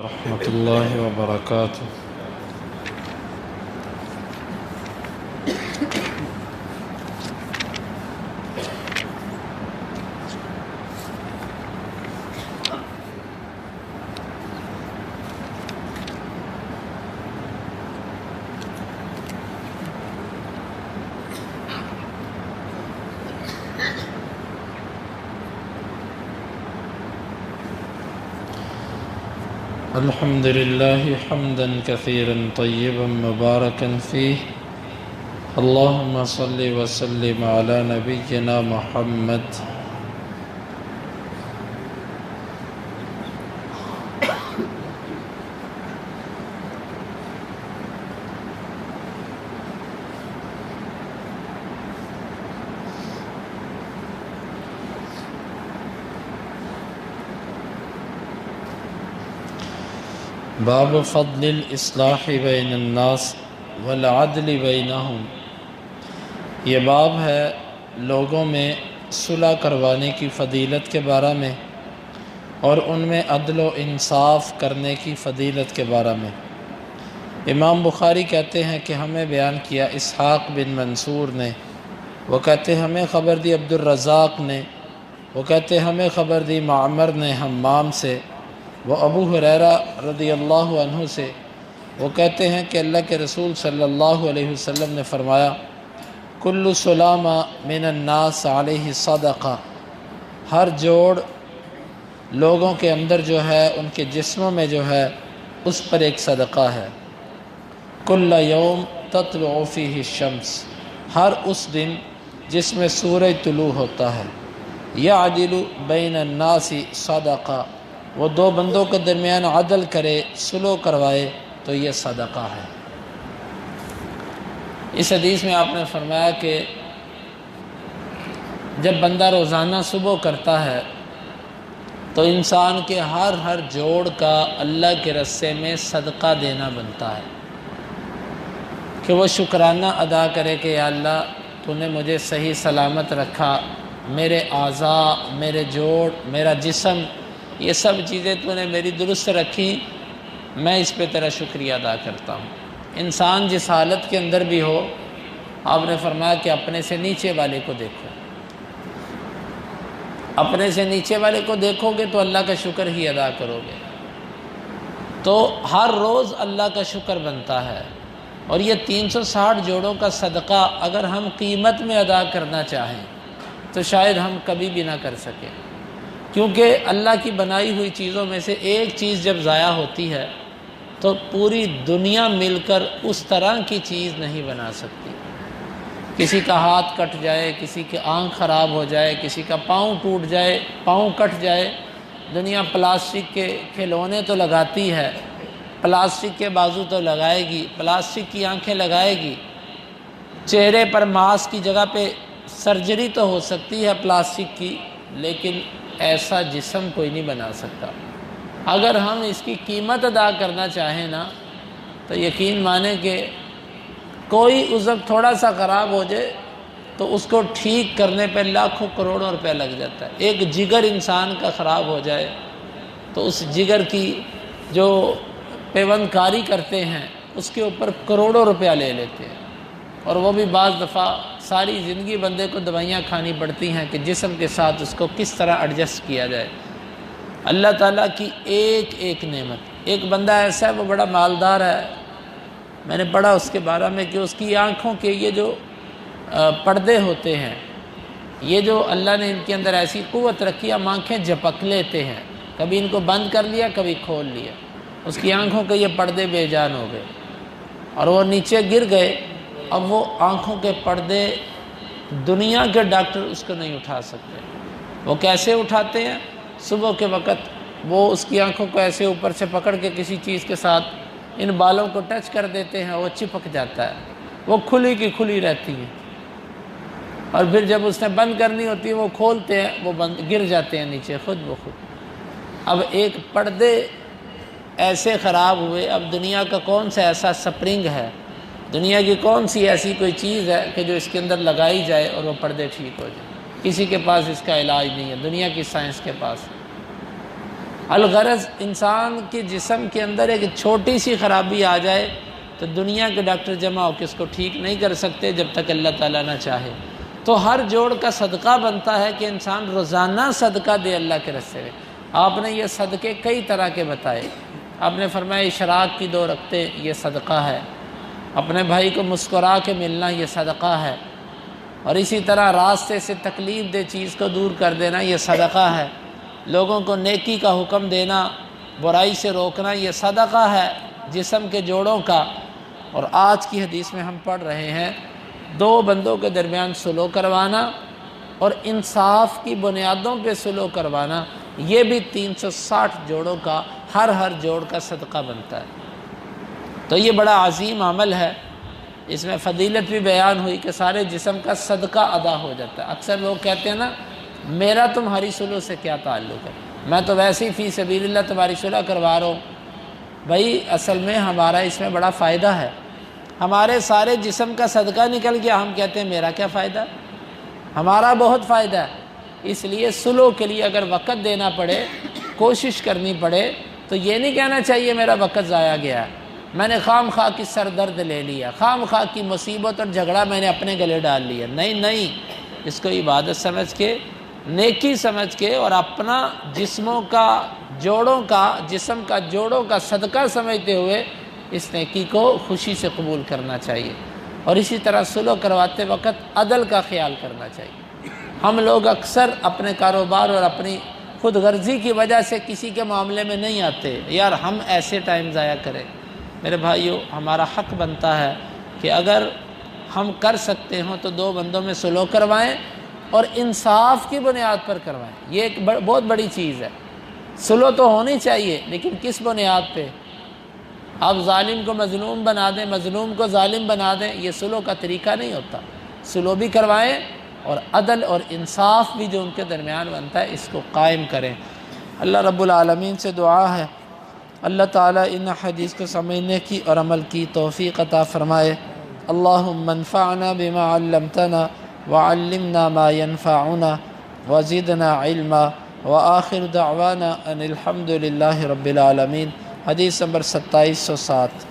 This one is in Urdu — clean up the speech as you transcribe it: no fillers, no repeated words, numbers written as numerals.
ورحمۃ اللہ وبرکاتہ۔ الحمد لله حمدا كثيرا طيبا مباركا فيه، اللهم صل وسلم على نبينا محمد۔ باب فضل الاصلاح بین الناس والعدل بینہم، یہ باب ہے لوگوں میں صلح کروانے کی فضیلت کے بارے میں اور ان میں عدل و انصاف کرنے کی فضیلت کے بارے میں۔ امام بخاری کہتے ہیں کہ ہمیں بیان کیا اسحاق بن منصور نے، وہ کہتے ہمیں خبر دی عبد الرزاق نے، وہ کہتے ہمیں خبر دی معمر نے حمام سے، وہ ابو ہریرہ رضی اللہ عنہ سے، وہ کہتے ہیں کہ اللہ کے رسول صلی اللہ علیہ وسلم نے فرمایا کل سلامہ من الناس علیہ صدقہ، ہر جوڑ لوگوں کے اندر جو ہے ان کے جسموں میں جو ہے اس پر ایک صدقہ ہے۔ کل یوم تطلع فیہ الشمس، ہر اس دن جس میں سورج طلوع ہوتا ہے۔ یعدل بین الناس صدقہ، وہ دو بندوں کے درمیان عدل کرے، صلح کروائے تو یہ صدقہ ہے۔ اس حدیث میں آپ نے فرمایا کہ جب بندہ روزانہ صبح کرتا ہے تو انسان کے ہر جوڑ کا اللہ کے رستے میں صدقہ دینا بنتا ہے، کہ وہ شکرانہ ادا کرے کہ یا اللہ تو نے مجھے صحیح سلامت رکھا، میرے اعضاء، میرے جوڑ، میرا جسم، یہ سب چیزیں تو نے میری درست رکھی، میں اس پہ تیرا شکریہ ادا کرتا ہوں۔ انسان جس حالت کے اندر بھی ہو، آپ نے فرمایا کہ اپنے سے نیچے والے کو دیکھو، اپنے سے نیچے والے کو دیکھو گے تو اللہ کا شکر ہی ادا کرو گے، تو ہر روز اللہ کا شکر بنتا ہے۔ اور یہ 360 جوڑوں کا صدقہ اگر ہم قیمت میں ادا کرنا چاہیں تو شاید ہم کبھی بھی نہ کر سکیں، کیونکہ اللہ کی بنائی ہوئی چیزوں میں سے ایک چیز جب ضائع ہوتی ہے تو پوری دنیا مل کر اس طرح کی چیز نہیں بنا سکتی۔ کسی کا ہاتھ کٹ جائے، کسی کی آنکھ خراب ہو جائے، کسی کا پاؤں ٹوٹ جائے، پاؤں کٹ جائے، دنیا پلاسٹک کے کھلونے تو لگاتی ہے، پلاسٹک کے بازو تو لگائے گی، پلاسٹک کی آنکھیں لگائے گی، چہرے پر ماسک کی جگہ پہ سرجری تو ہو سکتی ہے پلاسٹک کی، لیکن ایسا جسم کوئی نہیں بنا سکتا۔ اگر ہم اس کی قیمت ادا کرنا چاہیں نا تو یقین مانیں کہ کوئی عضو تھوڑا سا خراب ہو جائے تو اس کو ٹھیک کرنے پہ لاکھوں کروڑوں روپے لگ جاتا ہے۔ ایک جگر انسان کا خراب ہو جائے تو اس جگر کی جو پیوند کاری کرتے ہیں اس کے اوپر کروڑوں روپیہ لے لیتے ہیں، اور وہ بھی بعض دفعہ ساری زندگی بندے کو دوائیاں کھانی پڑتی ہیں کہ جسم کے ساتھ اس کو کس طرح ایڈجسٹ کیا جائے۔ اللہ تعالیٰ کی ایک ایک نعمت، ایک بندہ ایسا ہے وہ بڑا مالدار ہے، میں نے پڑھا اس کے بارے میں کہ اس کی آنکھوں کے یہ جو پردے ہوتے ہیں، یہ جو اللہ نے ان کے اندر ایسی قوت رکھی، ہم آنکھیں جھپک لیتے ہیں، کبھی ان کو بند کر لیا کبھی کھول لیا، اس کی آنکھوں کے یہ پردے بے جان ہو گئے اور وہ نیچے گر گئے۔ اب وہ آنکھوں کے پردے دنیا کے ڈاکٹر اس کو نہیں اٹھا سکتے۔ وہ کیسے اٹھاتے ہیں؟ صبح کے وقت وہ اس کی آنکھوں کو ایسے اوپر سے پکڑ کے کسی چیز کے ساتھ ان بالوں کو ٹچ کر دیتے ہیں، وہ چپک جاتا ہے، وہ کھلی کی کھلی رہتی ہیں، اور پھر جب اس نے بند کرنی ہوتی ہے وہ کھولتے ہیں، وہ گر جاتے ہیں نیچے خود بخود۔ اب ایک پردے ایسے خراب ہوئے، اب دنیا کا کون سا ایسا سپرنگ ہے، دنیا کی کون سی ایسی کوئی چیز ہے کہ جو اس کے اندر لگائی جائے اور وہ پردے ٹھیک ہو جائیں؟ کسی کے پاس اس کا علاج نہیں ہے، دنیا کی سائنس کے پاس۔ الغرض انسان کے جسم کے اندر ایک چھوٹی سی خرابی آ جائے تو دنیا کے ڈاکٹر جمع ہو کے اس کو ٹھیک نہیں کر سکتے جب تک اللہ تعالیٰ نہ چاہے۔ تو ہر جوڑ کا صدقہ بنتا ہے کہ انسان روزانہ صدقہ دے اللہ کے راستے میں۔ آپ نے یہ صدقے کئی طرح کے بتائے، آپ نے فرمایا اشراق کی 2 رکعتیں یہ صدقہ ہے، اپنے بھائی کو مسکرا کے ملنا یہ صدقہ ہے، اور اسی طرح راستے سے تکلیف دہ چیز کو دور کر دینا یہ صدقہ ہے، لوگوں کو نیکی کا حکم دینا، برائی سے روکنا یہ صدقہ ہے جسم کے جوڑوں کا۔ اور آج کی حدیث میں ہم پڑھ رہے ہیں 2 بندوں کے درمیان صلح کروانا اور انصاف کی بنیادوں پہ صلح کروانا، یہ بھی 360 جوڑوں کا ہر جوڑ کا صدقہ بنتا ہے۔ تو یہ بڑا عظیم عمل ہے، اس میں فضیلت بھی بیان ہوئی کہ سارے جسم کا صدقہ ادا ہو جاتا ہے۔ اکثر لوگ کہتے ہیں نا میرا تمہاری صلح سے کیا تعلق ہے، میں تو ویسے ہی فی سبیل اللہ تمہاری صلح کروا رہا ہوں۔ بھائی اصل میں ہمارا اس میں بڑا فائدہ ہے، ہمارے سارے جسم کا صدقہ نکل گیا، ہم کہتے ہیں میرا کیا فائدہ، ہمارا بہت فائدہ ہے۔ اس لیے صلح کے لیے اگر وقت دینا پڑے، کوشش کرنی پڑے، تو یہ نہیں کہنا چاہیے میرا وقت ضائع گیا، میں نے خام خواہ کی سر درد لے لیا، خام خواہ کی مصیبت اور جھگڑا میں نے اپنے گلے ڈال لیا۔ نہیں، اس کو عبادت سمجھ کے، نیکی سمجھ کے، اور اپنا جسم کا جوڑوں کا صدقہ سمجھتے ہوئے اس نیکی کو خوشی سے قبول کرنا چاہیے۔ اور اسی طرح صلح کرواتے وقت عدل کا خیال کرنا چاہیے۔ ہم لوگ اکثر اپنے کاروبار اور اپنی خود غرضی کی وجہ سے کسی کے معاملے میں نہیں آتے، یار ہم ایسے ٹائم ضائع کریں۔ میرے بھائیو، ہمارا حق بنتا ہے کہ اگر ہم کر سکتے ہوں تو 2 بندوں میں صلح کروائیں اور انصاف کی بنیاد پر کروائیں۔ یہ ایک بہت بڑی چیز ہے۔ صلح تو ہونی چاہیے، لیکن کس بنیاد پہ؟ آپ ظالم کو مظلوم بنا دیں، مظلوم کو ظالم بنا دیں، یہ صلح کا طریقہ نہیں ہوتا۔ صلح بھی کروائیں اور عدل اور انصاف بھی جو ان کے درمیان بنتا ہے اس کو قائم کریں۔ اللہ رب العالمین سے دعا ہے اللہ تعالیٰ ان حدیث کو سمجھنے کی اور عمل کی توفیق عطا فرمائے۔ اللہم انفعنا بما علمتنا وعلمنا ما ينفعنا وزدنا علما وآخر دعوانا ان الحمد للہ رب العالمین۔ حدیث نمبر 2707۔